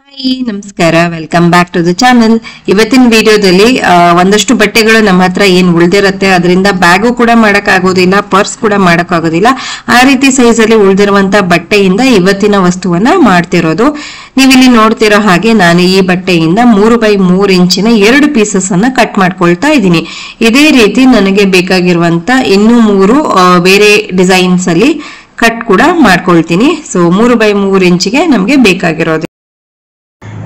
Hi ನಮಸ್ಕಾರ, welcome back to the channel. ಇವತ್ತಿನ ವಿಡಿಯೋದಲ್ಲಿ ಒಂದಷ್ಟು ಬಟ್ಟೆಗಳು ನಮ್ಮ ಹತ್ರ ಏನ್ ಉಳ್ದಿರತ್ತೆ, ಅದರಿಂದ ಬ್ಯಾಗು ಕೂಡ ಮಾಡಕ್ ಆಗೋದಿಲ್ಲ, ಪರ್ಸ್ ಕೂಡ ಮಾಡಕ್ ಆಗೋದಿಲ್ಲ. ಆ ರೀತಿ ಸೈಜ್ ಅಲ್ಲಿ ಉಳ್ದಿರುವಂತ ಬಟ್ಟೆಯಿಂದ ಇವತ್ತಿನ ವಸ್ತುವನ್ನ ಮಾಡ್ತಿರೋದು. ನೀವಿಲ್ಲಿ ನೋಡ್ತಿರೋ ಹಾಗೆ ನಾನು ಈ ಬಟ್ಟೆಯಿಂದ 3x3 ಇಂಚಿನ 2 ಪೀಸಸ್ ಅನ್ನ ಕಟ್ ಮಾಡ್ಕೊಳ್ತಾ ಇದ್ದೀನಿ. ಇದೇ ರೀತಿ ನನಗೆ ಬೇಕಾಗಿರುವಂತ ಇನ್ನೂ 3 ಬೇರೆ ಡಿಸೈನ್ಸ್ ಅಲ್ಲಿ ಕಟ್ ಕೂಡ ಮಾಡ್ಕೊಳ್ತೀನಿ. ಸೊ 3x3 ಇಂಚಿಗೆ ನಮ್ಗೆ ಬೇಕಾಗಿರೋದು.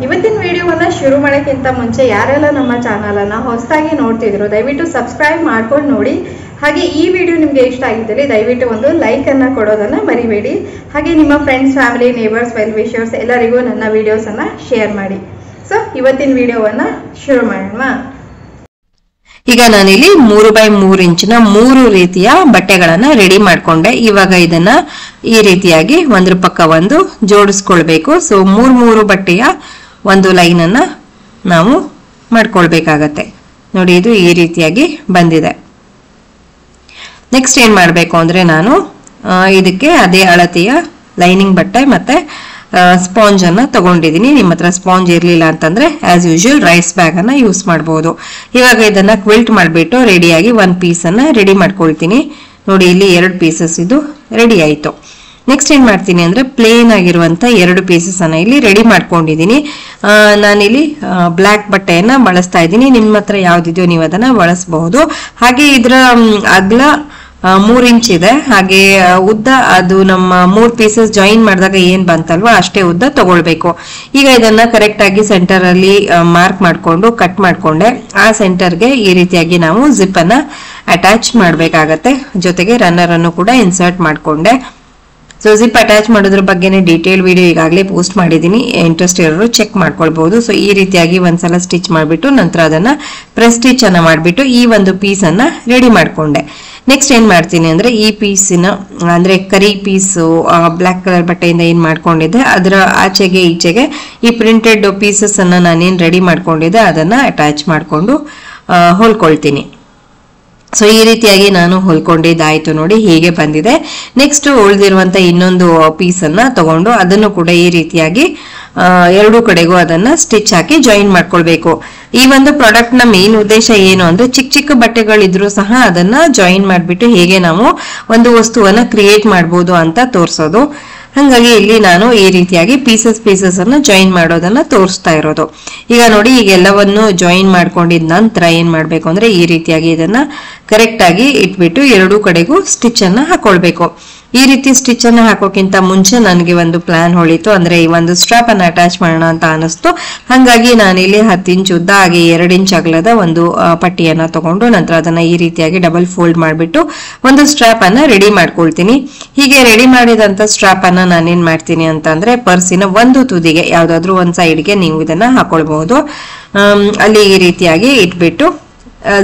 ಇವತ್ತಿನ ವಿಡಿಯೋವನ್ನ ಶುರು ಮಾಡೋಕ್ಕಿಂತ ಮುಂಚೆ ಯಾರೆಲ್ಲ ನಮ್ಮ ಚಾನಲ್ ಅನ್ನ ಹೊಸದಾಗಿ ನೋಡ್ತಿದ್ರು ದಯವಿಟ್ಟು ಸಬ್ಸ್ಕ್ರೈಬ್ ಮಾಡ್ಕೊಂಡು ನೋಡಿ. ಹಾಗೆ ಈ ವಿಡಿಯೋ ನಿಮ್ಗೆ ಇಷ್ಟ ಆಗಿದ್ದಲ್ಲಿ ದಯವಿಟ್ಟು ಒಂದು ಲೈಕ್ ಅನ್ನ ಕೊಡೋದನ್ನ ಮರಿಬೇಡಿ. ಹಾಗೆ ನಿಮ್ಮ friends, family, neighbours, well wishers ಎಲ್ಲರಿಗೂ ನನ್ನ ವಿಡಿಯೋಸ್ ಅನ್ನ ಶೇರ್ ಮಾಡಿ. ಸೊ ಇವತ್ತಿನ ವಿಡಿಯೋವನ್ನ ಶುರು ಮಾಡೋಣ. ಈಗ ನಾನಿಲ್ಲಿ 3x3 ಇಂಚಿನ 3 ರೀತಿಯ ಬಟ್ಟೆಗಳನ್ನ ರೆಡಿ ಮಾಡ್ಕೊಂಡೆ. ಇವಾಗ ಇದನ್ನ ಈ ರೀತಿಯಾಗಿ ಒಂದ್ರ ಪಕ್ಕ ಒಂದು ಜೋಡಿಸ್ಕೊಳ್ಬೇಕು. ಸೊ 3 ಬಟ್ಟೆಯ ಒಂದು ಲೈನ್ ಅನ್ನ ನಾವು ಮಾಡ್ಕೊಳ್ಬೇಕಾಗತ್ತೆ. ನೋಡಿ, ಇದು ಈ ರೀತಿಯಾಗಿ ಬಂದಿದೆ. ನೆಕ್ಸ್ಟ್ ಏನ್ ಮಾಡ್ಬೇಕು ಅಂದ್ರೆ ನಾನು ಇದಕ್ಕೆ ಅದೇ ಅಳತೆಯ ಲೈನಿಂಗ್ ಬಟ್ಟೆ ಮತ್ತೆ ಸ್ಪಾಂಜ್ ಅನ್ನ ತಗೊಂಡಿದ್ದೀನಿ. ನಿಮ್ಮ ಹತ್ರ ಸ್ಪಾಂಜ್ ಇರ್ಲಿಲ್ಲ ಅಂತಂದ್ರೆ ಆಸ್ ಯೂಶುವಲ್ ರೈಸ್ ಬ್ಯಾಗ್ ಅನ್ನ ಯೂಸ್ ಮಾಡಬಹುದು. ಇವಾಗ ಇದನ್ನ ಕ್ವಿಲ್ಟ್ ಮಾಡ್ಬಿಟ್ಟು ರೆಡಿಯಾಗಿ 1 ಪೀಸ್ ಅನ್ನ ರೆಡಿ ಮಾಡ್ಕೊಳ್ತೀನಿ. ನೋಡಿ, ಇಲ್ಲಿ 2 ಪೀಸಸ್ ಇದು ರೆಡಿ ಆಯ್ತು. ನೆಕ್ಸ್ಟ್ ಏನ್ ಮಾಡ್ತೀನಿ ಅಂದ್ರೆ ಪ್ಲೇನ್ ಆಗಿರುವಂತ 2 ಪೀಸಸ್ ಅನ್ನ ಇಲ್ಲಿ ರೆಡಿ ಮಾಡ್ಕೊಂಡಿದೀನಿ. ನಾನಿಲ್ಲಿ ಬ್ಲಾಕ್ ಬಟ್ಟೆಯನ್ನ ಬಳಸ್ತಾ ಇದ್ದೀನಿ. ನಿಮ್ಮ ಹತ್ರ ಯಾವ್ದಿದೆಯೋ ನೀವು ಅದನ್ನ ಬಳಸಬಹುದು. ಹಾಗೆ ಇದರ ಅಗಲ 3 ಇಂಚ್ ಇದೆ. ಹಾಗೆ ಉದ್ದ ಅದು ನಮ್ಮ 3 ಪೀಸಸ್ ಜಾಯಿನ್ ಮಾಡಿದಾಗ ಏನ್ ಬಂತಲ್ವಾ ಅಷ್ಟೇ ಉದ್ದ ತಗೊಳ್ಬೇಕು. ಈಗ ಇದನ್ನ ಕರೆಕ್ಟ್ ಆಗಿ ಸೆಂಟರ್ ಅಲ್ಲಿ ಮಾರ್ಕ್ ಮಾಡ್ಕೊಂಡು ಕಟ್ ಮಾಡ್ಕೊಂಡೆ. ಆ ಸೆಂಟರ್ಗೆ ಈ ರೀತಿಯಾಗಿ ನಾವು ಜಿಪ್ ಅನ್ನ ಅಟ್ಯಾಚ್ ಮಾಡ್ಬೇಕಾಗತ್ತೆ. ಜೊತೆಗೆ ರನ್ನರ್ ಅನ್ನು ಕೂಡ ಇನ್ಸರ್ಟ್ ಮಾಡ್ಕೊಂಡೆ. ಸೊ ಜಿಪ್ ಅಟ್ಯಾಚ್ ಮಾಡೋದ್ರ ಬಗ್ಗೆನೇ ಡೀಟೇಲ್ ವಿಡಿಯೋ ಈಗಾಗಲೇ ಪೋಸ್ಟ್ ಮಾಡಿದ್ದೀನಿ. ಇಂಟ್ರೆಸ್ಟ್ ಇರೋರು ಚೆಕ್ ಮಾಡ್ಕೊಳ್ಬಹುದು. ಸೊ ಈ ರೀತಿಯಾಗಿ ಒಂದ್ಸಲ ಸ್ಟಿಚ್ ಮಾಡ್ಬಿಟ್ಟು ನಂತರ ಅದನ್ನ ಪ್ರೆಸ್ ಸ್ಟಿಚ್ ಅನ್ನ ಮಾಡ್ಬಿಟ್ಟು ಈ ಒಂದು ಪೀಸ್ ಅನ್ನ ರೆಡಿ ಮಾಡ್ಕೊಂಡೆ. ನೆಕ್ಸ್ಟ್ ಏನ್ ಮಾಡ್ತೀನಿ ಅಂದ್ರೆ ಈ ಪೀಸಿನ ಅಂದ್ರೆ ಕರಿ ಪೀಸು ಬ್ಲಾಕ್ ಕಲರ್ ಬಟ್ಟೆಯಿಂದ ಏನ್ ಮಾಡ್ಕೊಂಡಿದ್ದೆ ಅದರ ಆಚೆಗೆ ಈಚೆಗೆ ಈ ಪ್ರಿಂಟೆಡ್ ಪೀಸಸ್ ಅನ್ನ ನಾನೇನ್ ರೆಡಿ ಮಾಡ್ಕೊಂಡಿದ್ದೆ ಅದನ್ನ ಅಟ್ಯಾಚ್ ಮಾಡ್ಕೊಂಡು ಹೊಲ್ಕೊಳ್ತೀನಿ. ಸೊ ಈ ರೀತಿಯಾಗಿ ನಾನು ಹೊಲ್ಕೊಂಡಿದ್ದಾಯ್ತು. ನೋಡಿ, ಹೀಗೆ ಬಂದಿದೆ. ನೆಕ್ಸ್ಟ್ ಉಳಿದಿರುವಂತ ಇನ್ನೊಂದು ಪೀಸ್ ಅನ್ನ ತಗೊಂಡು ಅದನ್ನು ಕೂಡ ಈ ರೀತಿಯಾಗಿ 2 ಕಡೆಗೂ ಅದನ್ನ ಸ್ಟಿಚ್ ಹಾಕಿ ಜಾಯಿನ್ ಮಾಡ್ಕೊಳ್ಬೇಕು. ಈ ಒಂದು ಪ್ರಾಡಕ್ಟ್ ನ ಮೇನ್ ಉದ್ದೇಶ ಏನು ಅಂದ್ರೆ ಚಿಕ್ಕ ಚಿಕ್ಕ ಬಟ್ಟೆಗಳಿದ್ರು ಸಹ ಅದನ್ನ ಜಾಯಿನ್ ಮಾಡ್ಬಿಟ್ಟು ಹೇಗೆ ನಾವು ಒಂದು ವಸ್ತುವನ್ನ ಕ್ರಿಯೇಟ್ ಮಾಡ್ಬೋದು ಅಂತ ತೋರ್ಸೋದು. ಹಂಗಾಗಿ ಇಲ್ಲಿ ನಾನು ಈ ರೀತಿಯಾಗಿ ಪೀಸಸ್ ಅನ್ನ ಜಾಯಿನ್ ಮಾಡೋದನ್ನ ತೋರಿಸ್ತಾ ಇರೋದು. ಈಗ ನೋಡಿ, ಈಗ ಎಲ್ಲವನ್ನು ಜಾಯಿನ್ ಮಾಡ್ಕೊಂಡಿದ ನಂತರ ಏನ್ ಮಾಡ್ಬೇಕು ಅಂದ್ರೆ ಈ ರೀತಿಯಾಗಿ ಇದನ್ನ ಕರೆಕ್ಟ್ ಆಗಿ ಇಟ್ಬಿಟ್ಟು 2 ಕಡೆಗೂ ಸ್ಟಿಚ್ ಅನ್ನ ಹಾಕೊಳ್ಬೇಕು. ಈ ರೀತಿ ಸ್ಟಿಚ್ ಅನ್ನ ಹಾಕೋಕ್ಕಿಂತ ಮುಂಚೆ ನನಗೆ ಒಂದು ಪ್ಲಾನ್ ಹೊಳಿತು. ಅಂದ್ರೆ ಈ ಒಂದು ಸ್ಟ್ರಾಪ್ ಅನ್ನ ಅಟ್ಯಾಚ್ ಮಾಡೋಣ ಅಂತ ಅನಿಸ್ತು. ಹಂಗಾಗಿ ನಾನಿಲ್ಲಿ 10 ಇಂಚ್ ಉದ್ದ ಹಾಗೆ 2 ಇಂಚ್ ಅಗಲದ ಒಂದು ಪಟ್ಟಿಯನ್ನ ತಗೊಂಡು ನಂತರ ಅದನ್ನ ಈ ರೀತಿಯಾಗಿ ಡಬಲ್ ಫೋಲ್ಡ್ ಮಾಡ್ಬಿಟ್ಟು ಒಂದು ಸ್ಟ್ರಾಪ್ ಅನ್ನ ರೆಡಿ ಮಾಡ್ಕೊಳ್ತೀನಿ. ಹೀಗೆ ರೆಡಿ ಮಾಡಿದಂತ ಸ್ಟ್ರಾಪ್ ಅನ್ನ ನಾನೇನ್ ಮಾಡ್ತೀನಿ ಅಂತಂದ್ರೆ ಪರ್ಸಿನ ಒಂದು ತುದಿಗೆ ಯಾವ್ದಾದ್ರು ಒಂದ್ ಸೈಡ್ಗೆ ನೀವು ಇದನ್ನ ಹಾಕೊಳ್ಬಹುದು. ಅಲ್ಲಿ ಈ ರೀತಿಯಾಗಿ ಇಟ್ಬಿಟ್ಟು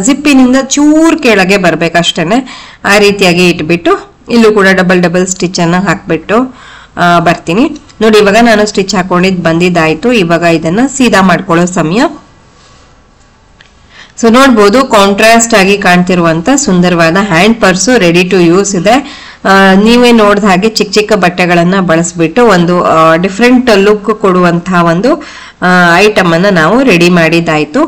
ಜಿಪ್ಪಿನಿಂದ ಚೂರ್ ಕೆಳಗೆ ಬರ್ಬೇಕಷ್ಟೇನೆ. ಆ ರೀತಿಯಾಗಿ ಇಟ್ಬಿಟ್ಟು ಇಲ್ಲೂ ಕೂಡ ಡಬಲ್ ಸ್ಟಿಚ್ ಅನ್ನ ಹಾಕ್ಬಿಟ್ಟು ಬರ್ತೀನಿ. ನೋಡಿ, ಇವಾಗ ನಾನು ಸ್ಟಿಚ್ ಹಾಕೊಂಡಿದ್ ಬಂದಿದ್ದಾಯ್ತು. ಇವಾಗ ಇದನ್ನ ಸೀದಾ ಮಾಡ್ಕೊಳ್ಳೋ ಸಮಯ. ಸೊ ನೋಡ್ಬೋದು, ಕಾಂಟ್ರಾಸ್ಟ್ ಆಗಿ ಕಾಣ್ತಿರುವಂತ ಸುಂದರವಾದ hand purse ready to use ಇದೆ. ನೀವೇ ನೋಡ್ದ ಹಾಗೆ ಚಿಕ್ಕ ಚಿಕ್ಕ ಬಟ್ಟೆಗಳನ್ನ ಬಳಸ್ಬಿಟ್ಟು ಒಂದು ಡಿಫ್ರೆಂಟ್ ಲುಕ್ ಕೊಡುವಂತಹ ಒಂದು ಐಟಮ್ ಅನ್ನ ನಾವು ರೆಡಿ ಮಾಡಿದ್ದಾಯ್ತು.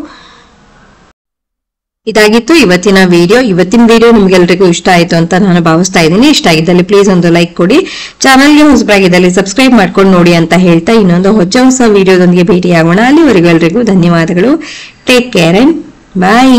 ಇದಾಗಿತ್ತು ಇವತ್ತಿನ ವಿಡಿಯೋ. ಇವತ್ತಿನ ವಿಡಿಯೋ ನಿಮ್ಗೆಲ್ರಿಗೂ ಇಷ್ಟ ಆಯ್ತು ಅಂತ ನಾನು ಭಾವಿಸ್ತಾ ಇದ್ದೀನಿ. ಇಷ್ಟ ಆಗಿದ್ದಲ್ಲಿ ಪ್ಲೀಸ್ ಒಂದು ಲೈಕ್ ಕೊಡಿ. ಚಾನಲ್ಗೆ ಹೊಸಬರಾಗಿದ್ದಲ್ಲಿ ಸಬ್ಸ್ಕ್ರೈಬ್ ಮಾಡ್ಕೊಂಡು ನೋಡಿ ಅಂತ ಹೇಳ್ತಾ ಇನ್ನೊಂದು ಹೊಸ ವಿಡಿಯೋದೊಂದಿಗೆ ಭೇಟಿಯಾಗೋಣ. ಅಲ್ಲಿವರೆಗೂ ಎಲ್ರಿಗೂ ಧನ್ಯವಾದಗಳು. Take care and bye.